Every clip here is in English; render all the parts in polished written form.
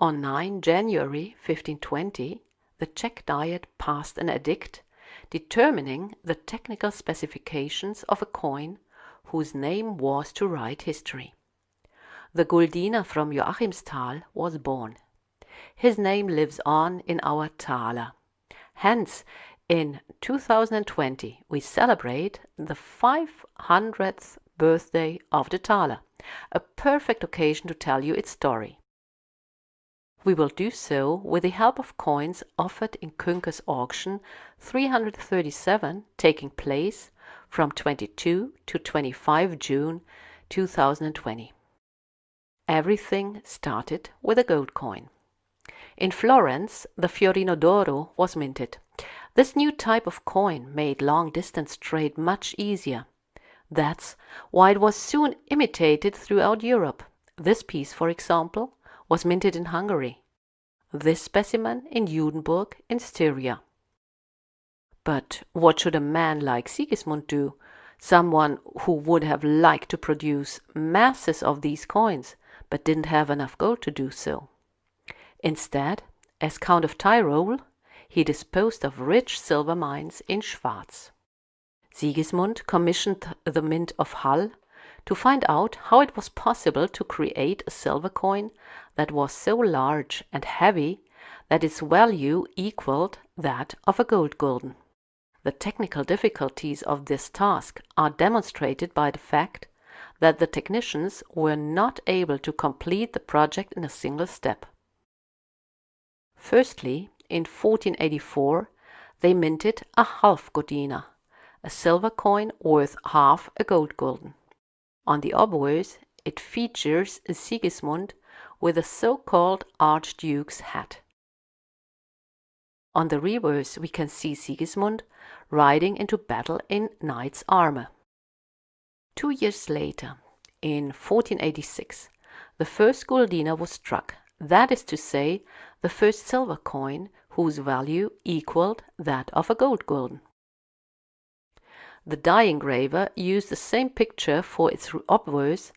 On 9 January 1520, the Czech Diet passed an edict determining the technical specifications of a coin whose name was to write history. The guldiner from Joachimsthal was born. His name lives on in our thaler. Hence, in 2020, we celebrate the 500th birthday of the thaler, a perfect occasion to tell you its story. We will do so with the help of coins offered in Kuenker's auction 337, taking place from 22 to 25 June 2020. Everything started with a gold coin. In Florence, the Fiorino d'Oro was minted. This new type of coin made long-distance trade much easier. That's why it was soon imitated throughout Europe. This piece, for example, was minted in Hungary. This specimen in Judenburg in Styria. But what should a man like Sigismund do, someone who would have liked to produce masses of these coins, but didn't have enough gold to do so? Instead, as Count of Tyrol, he disposed of rich silver mines in Schwarz. Sigismund commissioned the Mint of Hull to find out how it was possible to create a silver coin that was so large and heavy that its value equaled that of a gold gulden. The technical difficulties of this task are demonstrated by the fact that the technicians were not able to complete the project in a single step. Firstly, in 1484, they minted a half guldiner, a silver coin worth half a gold gulden. On the obverse, it features Sigismund with a so-called archduke's hat. On the reverse, we can see Sigismund riding into battle in knight's armor. 2 years later, in 1486, the first guldiner was struck, that is to say, the first silver coin whose value equaled that of a gold gulden. The die engraver used the same picture for its obverse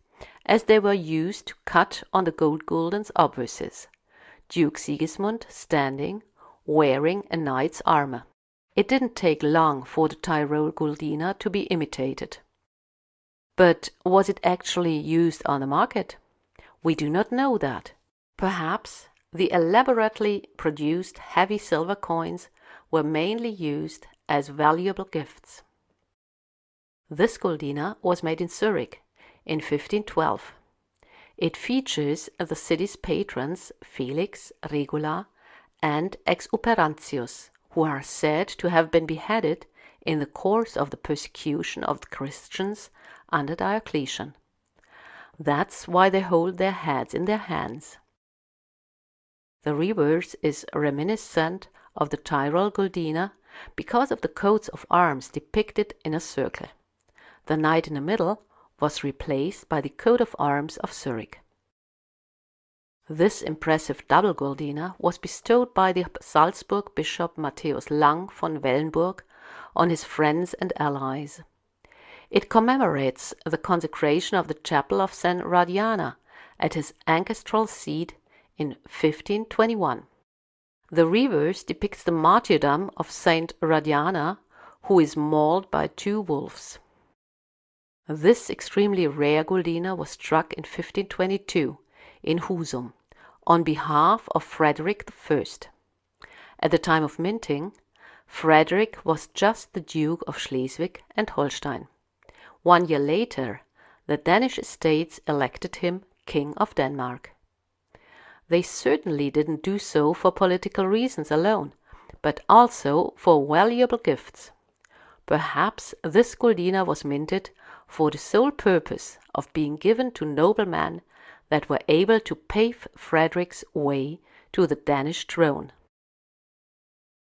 as they were used to cut on the gold gulden's obverses. Duke Sigismund standing, wearing a knight's armor. It didn't take long for the Tyrol guldiner to be imitated. But was it actually used on the market? We do not know that. Perhaps the elaborately produced heavy silver coins were mainly used as valuable gifts. This guldiner was made in Zurich in 1512. It features the city's patrons Felix, Regula, and Exuperantius, who are said to have been beheaded in the course of the persecution of the Christians under Diocletian. That's why they hold their heads in their hands. The reverse is reminiscent of the Tyrol guldiner because of the coats of arms depicted in a circle. The knight in the middle was replaced by the coat of arms of Zurich. This impressive double guldiner was bestowed by the Salzburg Bishop Matthäus Lang von Wellenburg on his friends and allies. It commemorates the consecration of the chapel of St. Radiana at his ancestral seat in 1521. The reverse depicts the martyrdom of Saint Radiana, who is mauled by 2 wolves. This extremely rare guldiner was struck in 1522 in Husum on behalf of Frederick I. At the time of minting, Frederick was just the Duke of Schleswig and Holstein. 1 year later, the Danish estates elected him King of Denmark. They certainly didn't do so for political reasons alone, but also for valuable gifts. Perhaps this guldiner was minted for the sole purpose of being given to noblemen that were able to pave Frederick's way to the Danish throne.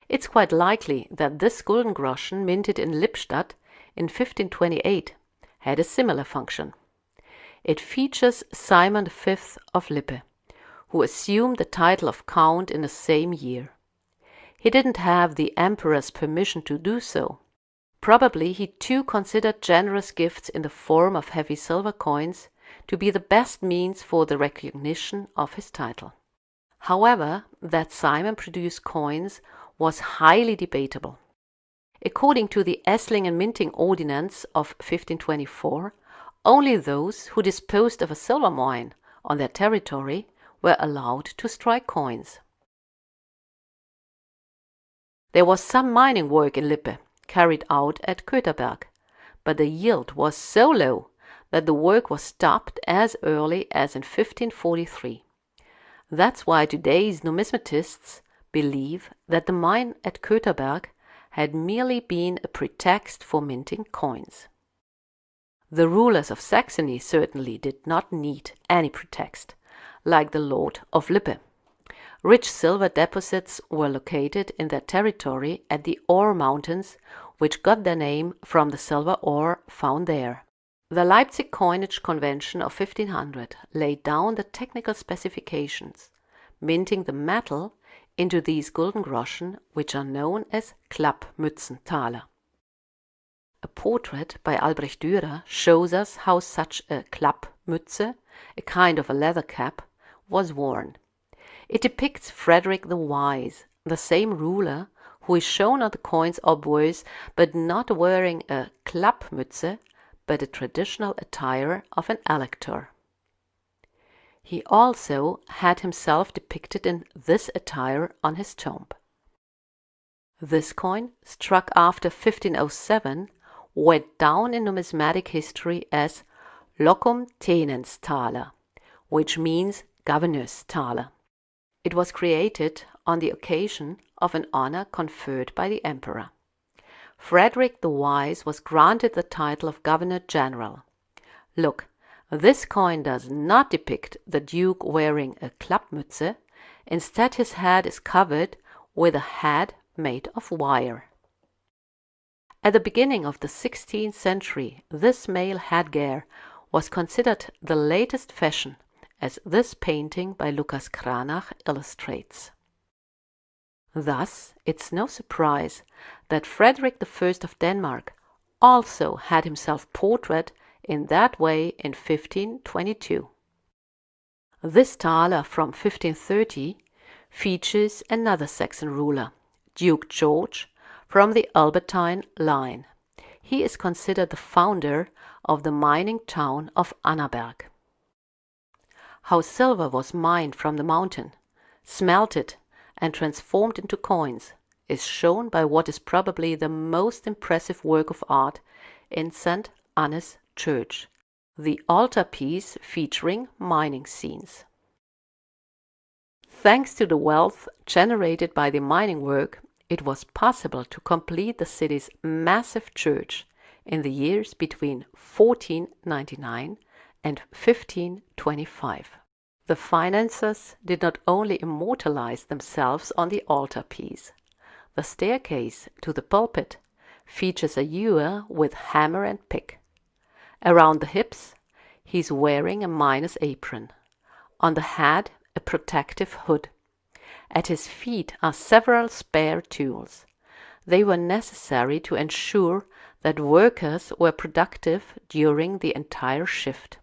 It's quite likely that this Guldengroschen minted in Lippstadt in 1528 had a similar function. It features Simon V of Lippe, who assumed the title of Count in the same year. He didn't have the emperor's permission to do so. Probably he too considered generous gifts in the form of heavy silver coins to be the best means for the recognition of his title. However, that Simon produced coins was highly debatable. According to the Esslingen minting ordinance of 1524, only those who disposed of a silver mine on their territory were allowed to strike coins. There was some mining work in Lippe carried out at Kötherberg, but the yield was so low that the work was stopped as early as in 1543. That's why today's numismatists believe that the mine at Kötherberg had merely been a pretext for minting coins. The rulers of Saxony certainly did not need any pretext, like the Lord of Lippe. Rich silver deposits were located in their territory at the Ore Mountains, which got their name from the silver ore found there. The Leipzig Coinage Convention of 1500 laid down the technical specifications, minting the metal into these Guldengroschen, which are known as Klappmützentaler. A portrait by Albrecht Dürer shows us how such a Klappmütze, a kind of a leather cap, was worn. It depicts Frederick the Wise, the same ruler who is shown on the coin's obverse, but not wearing a Klappmütze, but a traditional attire of an elector. He also had himself depicted in this attire on his tomb. This coin, struck after 1507, went down in numismatic history as Locum Tenens Thaler, which means governor's thaler. It was created on the occasion of an honor conferred by the emperor. Frederick the Wise was granted the title of Governor General. Look, this coin does not depict the Duke wearing a Klappmütze. Instead, his head is covered with a hat made of wire. At the beginning of the 16th century, this male headgear was considered the latest fashion, as this painting by Lucas Cranach illustrates. Thus, it's no surprise that Frederick I of Denmark also had himself portrayed in that way in 1522. This thaler from 1530 features another Saxon ruler, Duke George, from the Albertine line. He is considered the founder of the mining town of Annaberg. How silver was mined from the mountain, smelted, and transformed into coins is shown by what is probably the most impressive work of art in St. Anne's Church, the altarpiece featuring mining scenes. Thanks to the wealth generated by the mining work, it was possible to complete the city's massive church in the years between 1499 and 1525. The financiers did not only immortalize themselves on the altarpiece. The staircase to the pulpit features a ewer with hammer and pick. Around the hips, he is wearing a miner's apron. On the head, a protective hood. At his feet are several spare tools. They were necessary to ensure that workers were productive during the entire shift.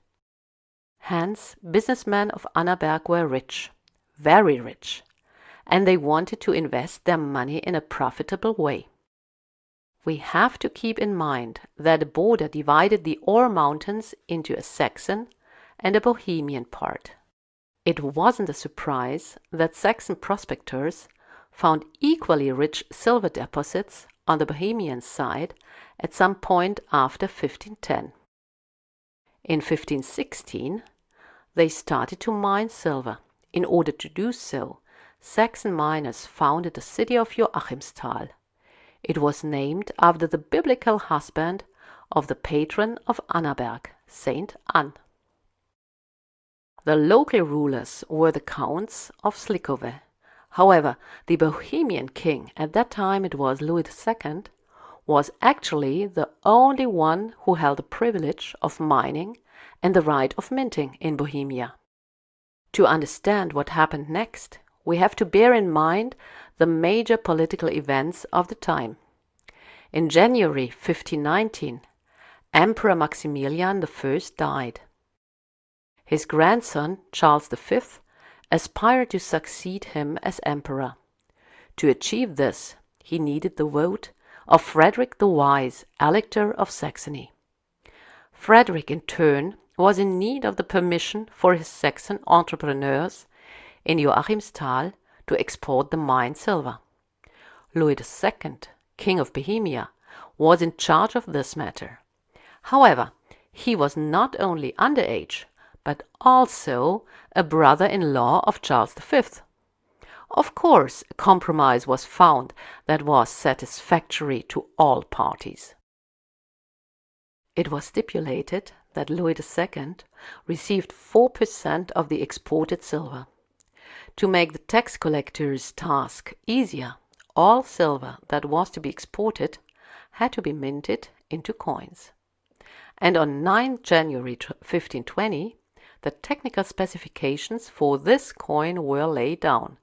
Hence, businessmen of Annaberg were rich, very rich, and they wanted to invest their money in a profitable way. We have to keep in mind that a border divided the Ore Mountains into a Saxon and a Bohemian part. It wasn't a surprise that Saxon prospectors found equally rich silver deposits on the Bohemian side at some point after 1510. In 1516, they started to mine silver. In order to do so, Saxon miners founded the city of Joachimsthal. It was named after the biblical husband of the patron of Annaberg, Saint Anne. The local rulers were the counts of Slikove. However, the Bohemian king, at that time it was Louis II, was actually the only one who held the privilege of mining and the right of minting in Bohemia. To understand what happened next, we have to bear in mind the major political events of the time. In January 1519, Emperor Maximilian I died. His grandson, Charles V, aspired to succeed him as emperor. To achieve this, he needed the vote of Frederick the Wise, Elector of Saxony. Frederick, in turn, was in need of the permission for his Saxon entrepreneurs in Joachimsthal to export the mined silver. Louis II, King of Bohemia, was in charge of this matter. However, he was not only underage, but also a brother-in-law of Charles V. Of course, a compromise was found that was satisfactory to all parties. It was stipulated that Louis II received 4% of the exported silver. To make the tax collector's task easier, all silver that was to be exported had to be minted into coins. And on 9 January 1520, the technical specifications for this coin were laid down.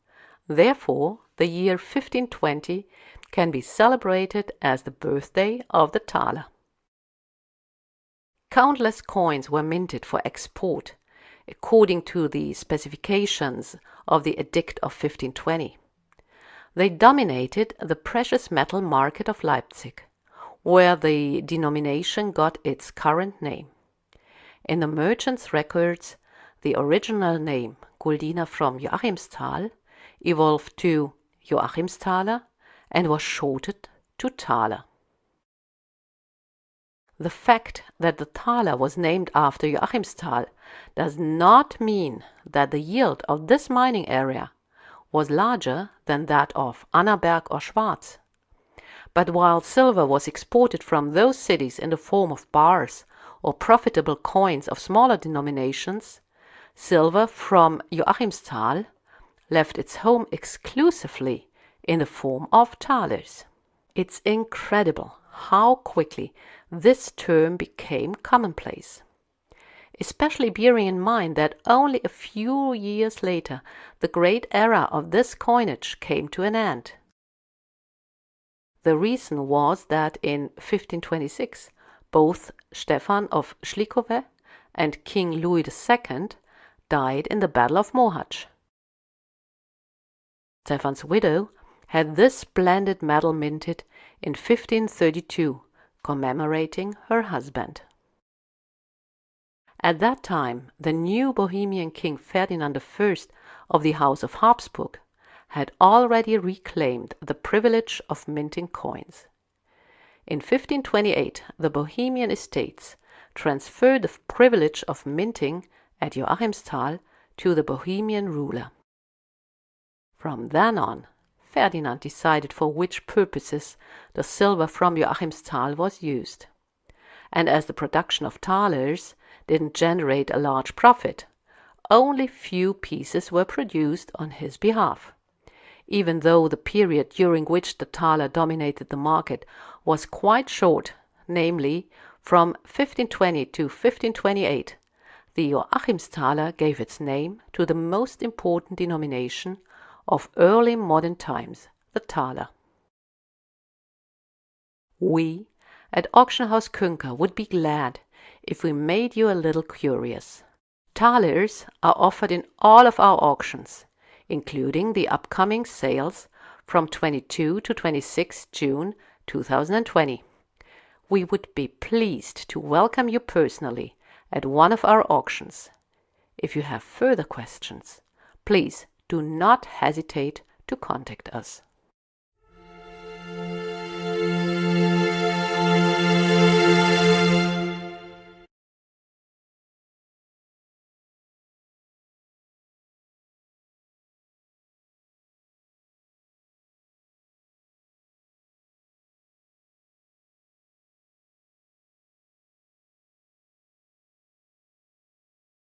Therefore, the year 1520 can be celebrated as the birthday of the thaler. Countless coins were minted for export, according to the specifications of the edict of 1520. They dominated the precious metal market of Leipzig, where the denomination got its current name. In the merchants' records, the original name, guldiner from Joachimsthal, evolved to Joachimsthaler and was shortened to thaler. The fact that the thaler was named after Joachimsthal does not mean that the yield of this mining area was larger than that of Annaberg or Schwarz. But while silver was exported from those cities in the form of bars or profitable coins of smaller denominations, silver from Joachimsthal left its home exclusively in the form of thalers. It's incredible how quickly this term became commonplace, especially bearing in mind that only a few years later the great era of this coinage came to an end. The reason was that in 1526 both Stephan of Schlikove and King Louis II died in the Battle of Mohács. Stephan's widow had this splendid medal minted in 1532, commemorating her husband. At that time, the new Bohemian King Ferdinand I of the House of Habsburg had already reclaimed the privilege of minting coins. In 1528, the Bohemian estates transferred the privilege of minting at Joachimsthal to the Bohemian ruler. From then on, Ferdinand decided for which purposes the silver from Joachimsthal was used. And as the production of thalers didn't generate a large profit, only few pieces were produced on his behalf. Even though the period during which the thaler dominated the market was quite short, namely from 1520 to 1528, the Joachimsthaler gave its name to the most important denomination of early modern times, the thaler. We at Auction House Kuenker would be glad if we made you a little curious. Thalers are offered in all of our auctions, including the upcoming sales from 22 to 26 June 2020. We would be pleased to welcome you personally at one of our auctions. If you have further questions, please do not hesitate to contact us.